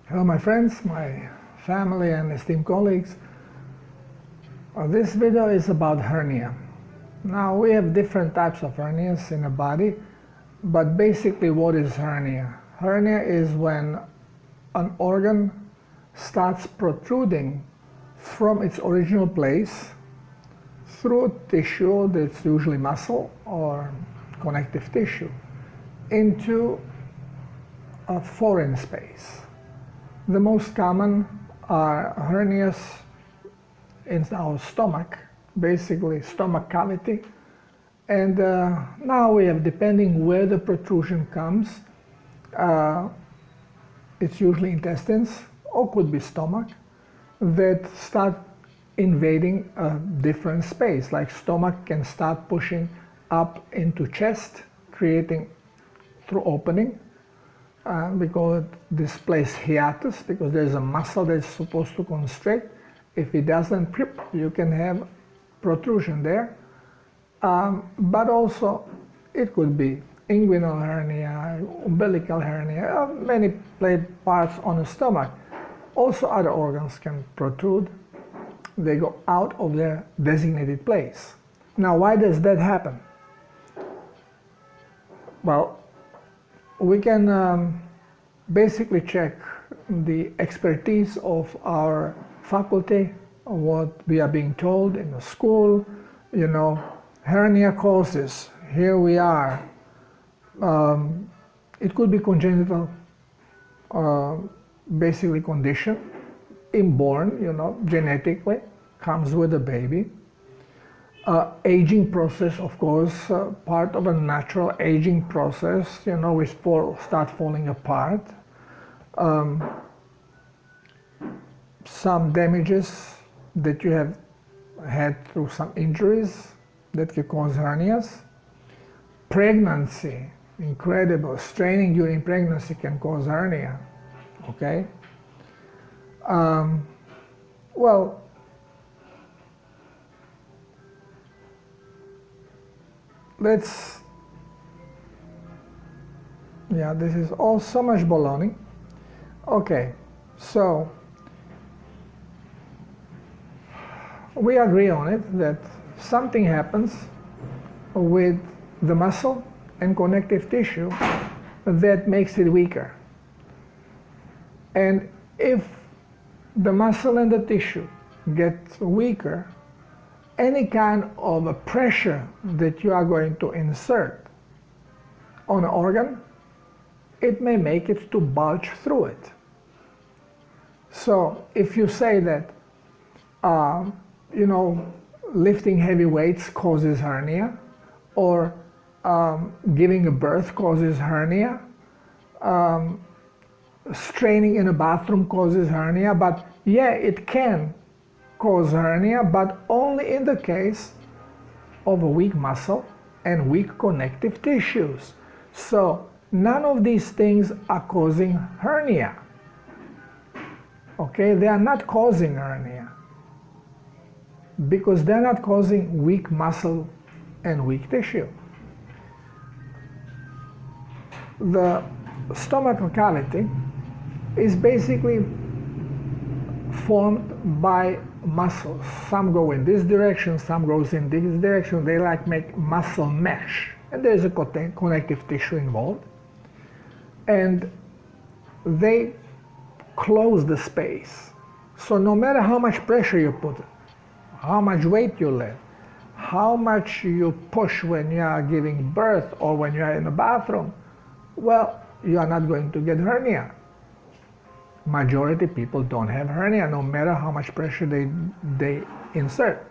Hello my friends, my family and esteemed colleagues. This video is about hernia. Now we have different types of hernias in the body, but basically what is hernia? Hernia is when an organ starts protruding from its original place through tissue that's usually muscle or connective tissue into a foreign space. The most common are hernias in our stomach, basically stomach cavity. And now we have, depending where the protrusion comes, it's usually intestines or could be stomach that start invading a different space. Like stomach can start pushing up into chest, creating through opening. We call it this place hiatus because there's a muscle that's supposed to constrict. If it doesn't, you can have protrusion there. But also it could be inguinal hernia, umbilical hernia, many parts on the stomach. Also other organs can protrude. They go out of their designated place. Now why does that happen? Well, we can basically check the expertise of our faculty, what we are being told in the school, hernia causes, here we are. It could be congenital, basically condition, inborn, genetically, comes with the baby. Aging process, of course, part of a natural aging process, we start falling apart. Some damages that you have had through some injuries that can cause hernias. Pregnancy, incredible, straining during pregnancy can cause hernia, okay? Well, this is all so much baloney. Okay, so we agree on it that something happens with the muscle and connective tissue that makes it weaker. And if the muscle and the tissue get weaker, any kind of a pressure that you are going to insert on an organ, it may make it to bulge through it. So if you say that, lifting heavy weights causes hernia, or giving a birth causes hernia, straining in a bathroom causes hernia, but yeah, it can cause hernia, but only in the case of a weak muscle and weak connective tissues. So none of these things are causing hernia. Okay, they are not causing hernia because they're not causing weak muscle and weak tissue. The stomachal cavity is basically formed by muscles. Some go in this direction, some goes in this direction. They make muscle mesh, and there's a connective tissue involved, and they close the space. So no matter how much pressure you put, how much weight you lift, how much you push when you are giving birth or when you are in the bathroom, well, you are not going to get hernia. Majority people don't have hernia, no matter how much pressure they insert.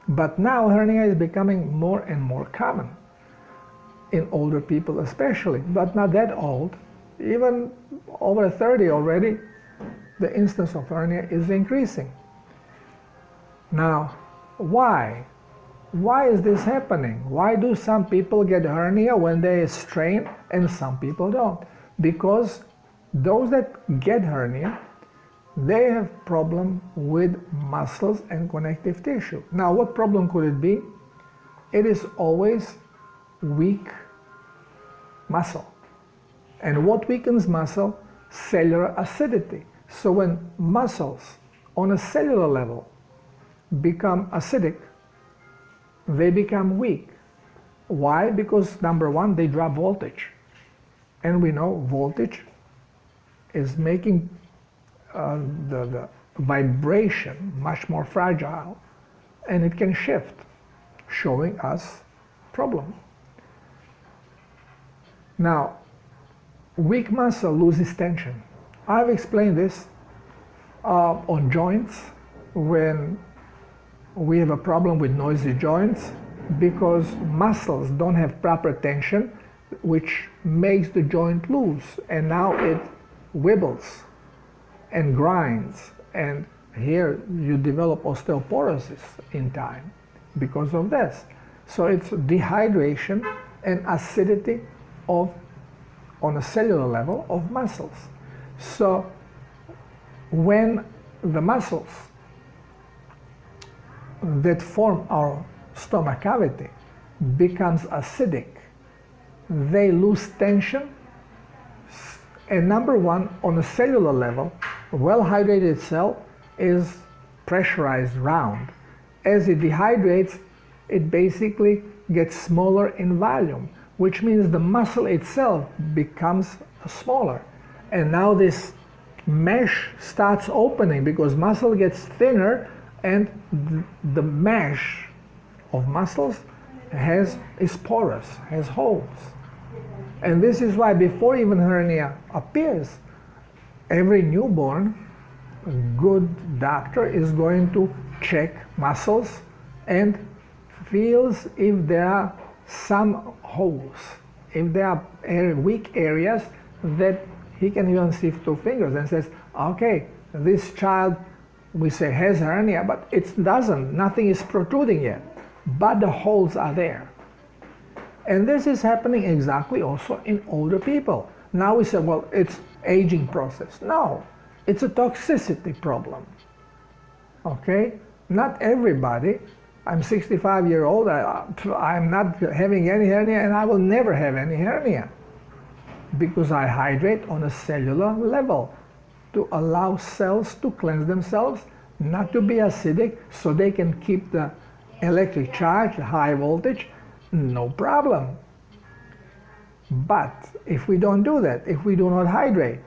But now hernia is becoming more and more common in older people especially, but not that old. Even over 30 already, the instance of hernia is increasing. Now, why? Why is this happening? Why do some people get hernia when they strain and some people don't? Because those that get hernia, they have problem with muscles and connective tissue. Now, what problem could it be? It is always weak muscle. And what weakens muscle cellular acidity. So when muscles on a cellular level become acidic, they become weak. Why? Because number one, they drop voltage. And we know voltage is making the vibration much more fragile, and it can shift, showing us problem. Now, weak muscle loses tension. I've explained this on joints when we have a problem with noisy joints because muscles don't have proper tension, which makes the joint loose, and now it wibbles and grinds, and here you develop osteoporosis in time because of this. So it's dehydration and acidity of, on a cellular level, of muscles. So when the muscles that form our stomach cavity becomes acidic, they lose tension, and number one, on a cellular level, a well-hydrated cell is pressurized round. As it dehydrates, it basically gets smaller in volume, which means the muscle itself becomes smaller. And now this mesh starts opening because muscle gets thinner, and the mesh of muscles is porous, has holes. And this is why before even hernia appears, every newborn, a good doctor is going to check muscles and feels if there are some holes, if there are weak areas that he can even see through fingers and says, okay, this child, we say has hernia, but it doesn't, nothing is protruding yet, but the holes are there. And this is happening exactly also in older people. Now we say, well, it's aging process. No, it's a toxicity problem. Okay? Not everybody. I'm 65 years old. I'm not having any hernia, and I will never have any hernia because I hydrate on a cellular level to allow cells to cleanse themselves, not to be acidic, so they can keep the electric charge, high voltage, no problem. But if we don't do that, if we do not hydrate,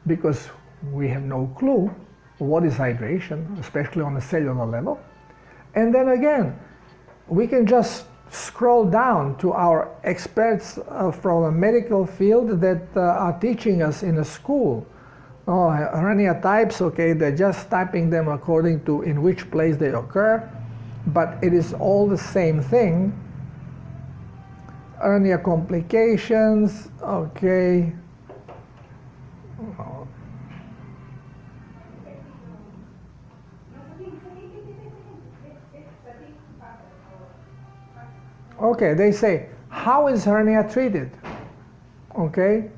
because we have no clue what is hydration, especially on a cellular level, and then again, we can just scroll down to our experts from a medical field that are teaching us in a school. Oh, hernia types, okay, they're just typing them according to in which place they occur, but it is all the same thing. Hernia complications, okay. Okay, they say, how is hernia treated? Okay,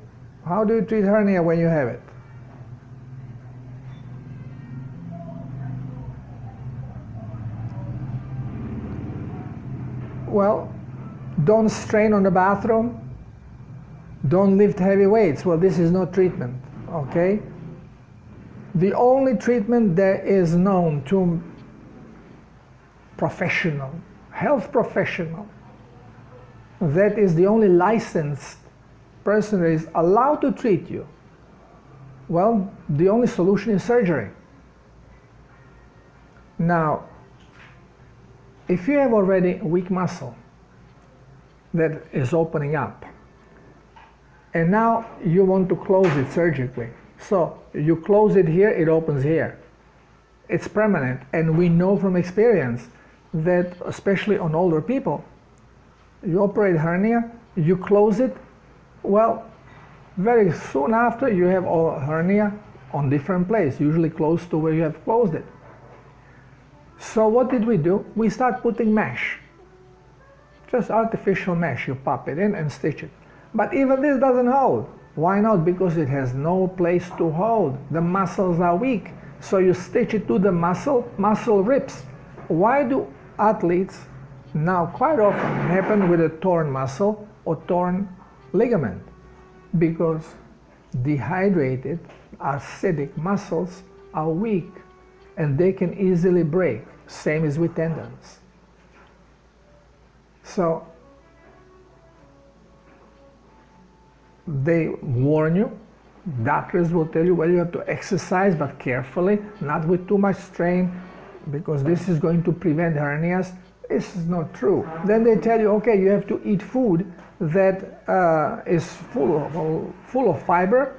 how do you treat hernia when you have it? Well, don't strain on the bathroom, don't lift heavy weights. Well, this is not treatment, okay? The only treatment that is known to professional, health professional, that is the only licensed person that is allowed to treat you, well, the only solution is surgery. Now, if you have already weak muscle that is opening up, and now you want to close it surgically, so you close it here, it opens here. It's permanent, and we know from experience that, especially on older people, you operate hernia, you close it, well, very soon after you have a hernia on different place, usually close to where you have closed it. So what did we do? We start putting mesh, just artificial mesh. You pop it in and stitch it. But even this doesn't hold. Why not? Because it has no place to hold. The muscles are weak. So you stitch it to the muscle rips. Why do athletes now quite often happen with a torn muscle or torn ligament? Because dehydrated, acidic muscles are weak and they can easily break. Same as with tendons. So they warn you, doctors will tell you, well, you have to exercise, but carefully, not with too much strain, because this is going to prevent hernias. This is not true. Then they tell you, okay, you have to eat food that is full of fiber.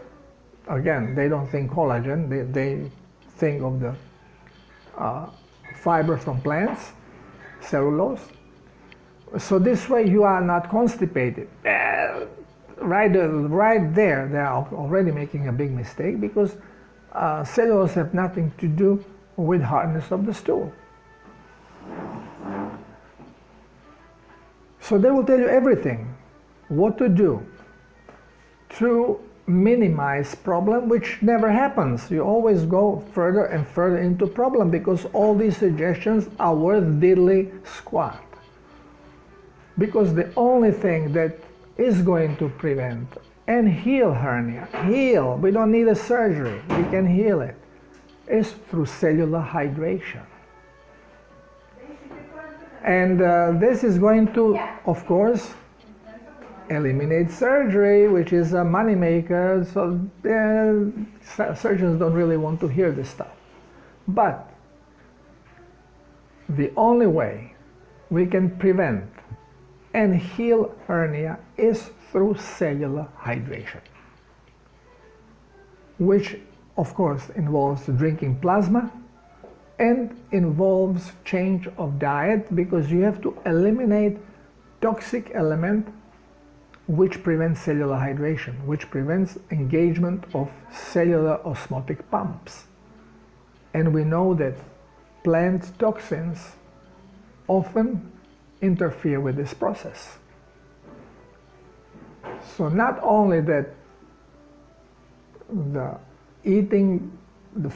Again, they don't think collagen, they think of the fiber from plants, cellulose. So this way you are not constipated. Right there, they are already making a big mistake, because cellulose have nothing to do with hardness of the stool. So they will tell you everything, what to do to minimize problem, which never happens. You always go further and further into problem, because all these suggestions are worth diddly squat. Because the only thing that is going to prevent and heal hernia, we don't need a surgery, we can heal it, is through cellular hydration. And this is going to, of course, eliminate surgery, which is a moneymaker, so surgeons don't really want to hear this stuff. But the only way we can prevent and heal hernia is through cellular hydration, which of course involves drinking plasma and involves change of diet, because you have to eliminate toxic element which prevents cellular hydration, which prevents engagement of cellular osmotic pumps. And we know that plant toxins often interfere with this process. So not only that eating the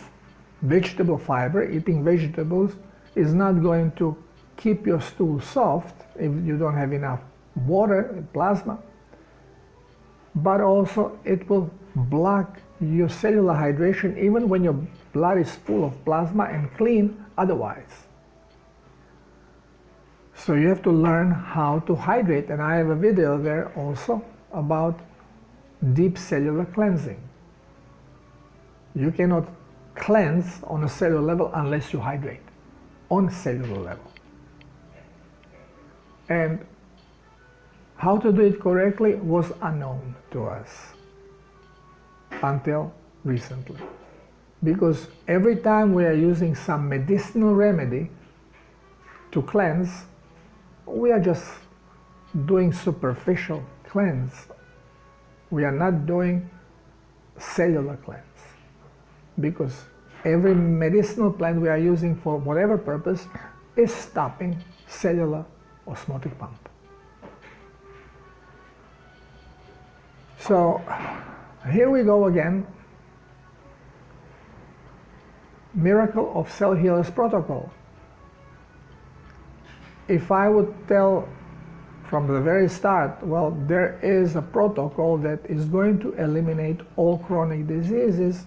vegetable fiber, eating vegetables is not going to keep your stool soft if you don't have enough water, plasma, but also it will block your cellular hydration even when your blood is full of plasma and clean otherwise. So you have to learn how to hydrate, and I have a video there also about deep cellular cleansing. You cannot cleanse on a cellular level unless you hydrate on cellular level. And how to do it correctly was unknown to us until recently. Because every time we are using some medicinal remedy to cleanse, we are just doing superficial cleanse. We are not doing cellular cleanse. Because every medicinal plant we are using for whatever purpose is stopping cellular osmotic pump. So here we go again. Miracle of Cell Healers Protocol. If I would tell from the very start, well, there is a protocol that is going to eliminate all chronic diseases,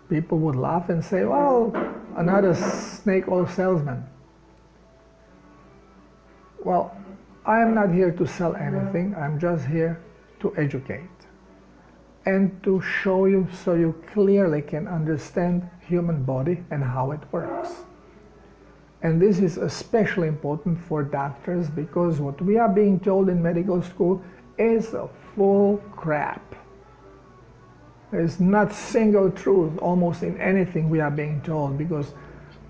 people would laugh and say, well, another snake oil salesman. Well, I am not here to sell anything, I'm just here to educate and to show you so you clearly can understand human body and how it works. And this is especially important for doctors, because what we are being told in medical school is a full crap. There's not single truth almost in anything we are being told, because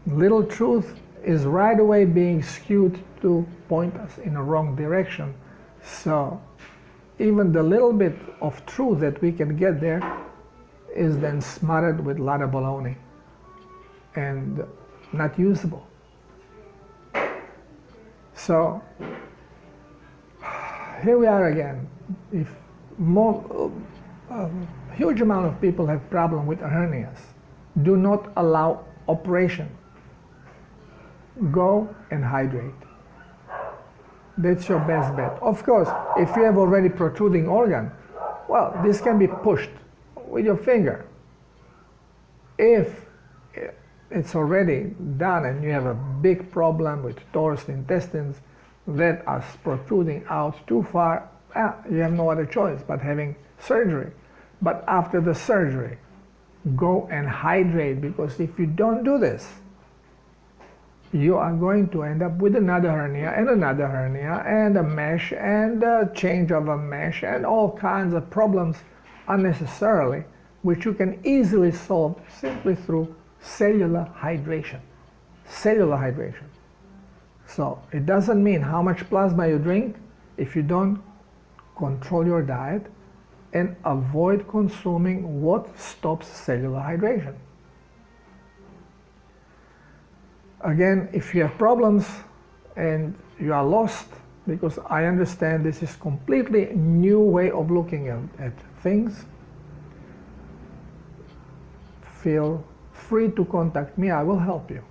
little truth is right away being skewed to point us in a wrong direction. So even the little bit of truth that we can get there is then smothered with a lot of baloney and not usable. So here we are again. If a huge amount of people have problem with hernias, do not allow operation. Go and hydrate. That's your best bet. Of course, if you have already protruding organ, well, this can be pushed with your finger. If it's already done and you have a big problem with torced intestines that are protruding out too far, you have no other choice but having surgery. But after the surgery, go and hydrate, because if you don't do this, you are going to end up with another hernia and a mesh and a change of a mesh and all kinds of problems unnecessarily, which you can easily solve simply through cellular hydration. Cellular hydration. So it doesn't mean how much plasma you drink if you don't control your diet and avoid consuming what stops cellular hydration. Again, if you have problems and you are lost, because I understand this is completely new way of looking at things, feel free to contact me. I will help you.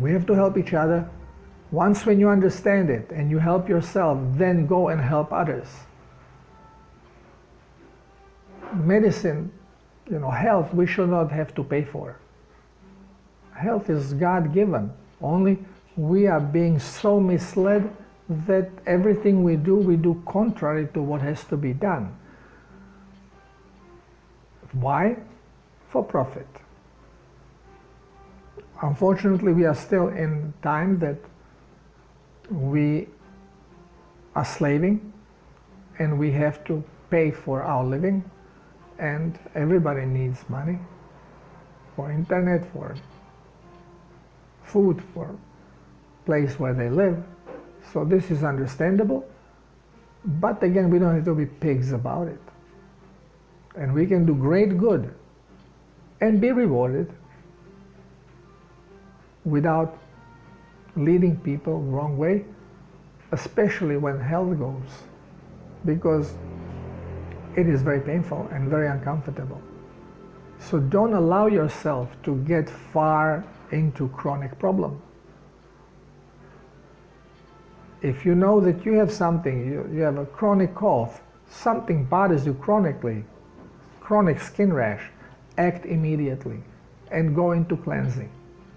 We have to help each other. Once when you understand it and you help yourself, then go and help others. Medicine, health, we should not have to pay for. Health is God-given. Only we are being so misled that everything we do contrary to what has to be done. Why? For profit. Unfortunately, we are still in time that we are slaving and we have to pay for our living, and everybody needs money for internet, for food, for place where they live. So this is understandable, but again, we don't have to be pigs about it. And we can do great good and be rewarded without leading people the wrong way, especially when health goes, because it is very painful and very uncomfortable. So don't allow yourself to get far into chronic problem. If you know that you have something, you have a chronic cough, something bothers you chronically, chronic skin rash, act immediately and go into cleansing.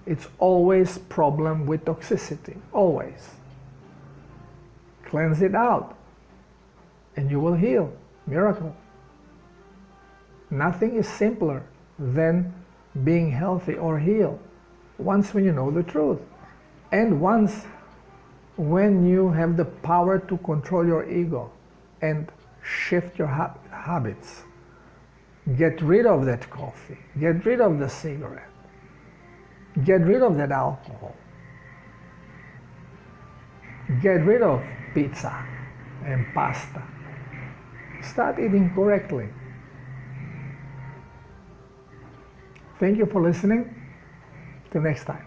It's always problem with toxicity, always. Cleanse it out and you will heal. Miracle. Nothing is simpler than being healthy or healed once when you know the truth, and once when you have the power to control your ego and shift your habits. Get rid of that coffee, get rid of the cigarette, get rid of that alcohol, get rid of pizza and pasta. Start eating correctly. Thank you for listening. Till next time.